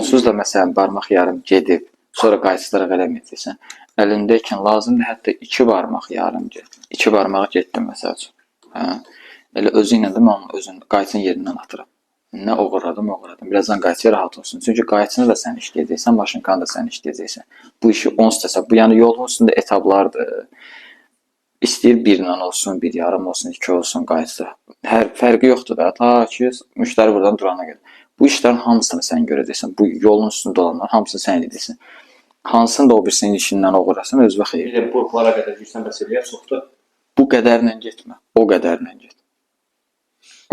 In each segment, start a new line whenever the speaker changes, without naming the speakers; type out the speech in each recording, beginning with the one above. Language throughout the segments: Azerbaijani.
Onsuz da məsələn barmaq yarım gedib, sonra qayçılaraq eləməyəcəksən. Əlindəykən lazımdır hətta 2 barmaq yarım get. 2 barmağı getdim məsəl üçün. Hə. Elə özü ilə də mən özün qayçının yerindən atıram. Nə oğurladım. Birazdan qayçıya rahat olsun. Çünki qayçını da sən işləyəcəksən, maşınkanı da sən işləyəcəksən. Bu işi onsuz da bu yəni yolun üstündə etaplardır. İstəyir 1 ilə olsun, 1 yarım olsun, 2 olsun qayçı. Hər fərqi yoxdur da. Ta ki müştəri buradan durana qədər. Bu işlərin hamısını sən görəcəksən. Bu yolun üstündə olanlar hamısını sən edəcəksən. Hansını da o birisinin işindən oğurlasan özünə xeyir.
Bir də burqlara qədər girsən məsələyə çoxdur.
Bu qədərlə getmə. O qədərlə get.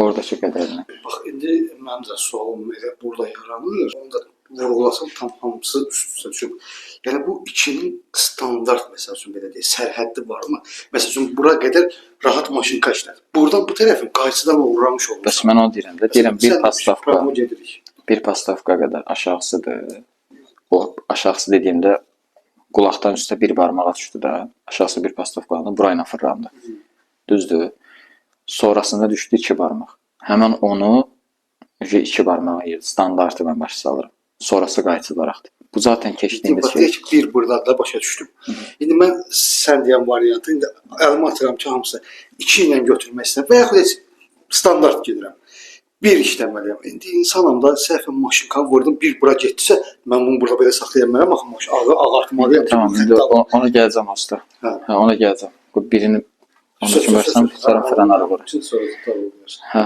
Oradakı qədərlə.
Bax, indi mənim də sualım elə burada yaranır. Onu da vurğulasam tam hamısı üst-üstə düşüb. Yəni bu ikinin standart məsəl üçün belə deyək, sərhəddi varmı? Məsəl üçün bura qədər rahat maşınka işlər. Buradan bu tərəfin qayçıdan uğramış olmuş.
Bəs mən onu deyirəm də. Deyirəm bir pastavka.
Gedirik.
Bir pastavka qədər aşağısıdır. O aşağısı dediyimdə qulaqdan üstə bir barmağa düşdü də. Aşağısı bir pastavkanın burayla fırlandı. Düzdür? Sonrasında düşdü 2 barmaq. Həmin onu 2 barmağa yerdi. Standartı mən başa salıram. Sonrası qayçılaraqdır. Bu zaten keçdiyimiz şey.
Bir burada da başa düşdüm. İndi mən sən deyən variantı indi əlimə atıram ki, hamısı 2 ilə götürmək istəyirəm və yaxud heç standart gedirəm. Bir işləməliyəm. İndi insanım da səhvən maşınka vurdum, bir bura getdisə, mən bunu burada belə saxlaya bilmərəm, axı maşın ağartmalıyam.
Tamam, indi ona gələcəm usta. Hə, ona gələcəm. Bu birini onu düşünmərsəm, sonra fırlanarıq ora. Hə.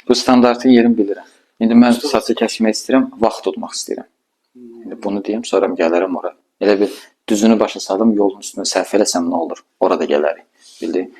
Bu standartı yerini bilirəm. İndi mən saçı kəsmək istəyirəm, vaxt tutmaq istəyirəm. İndi bunu deyim, sonra gələrəm ora. Elə bir düzünü başa salım, yolun üstünə səhv eləsəm nə olur? Orada gələrik. Bildin?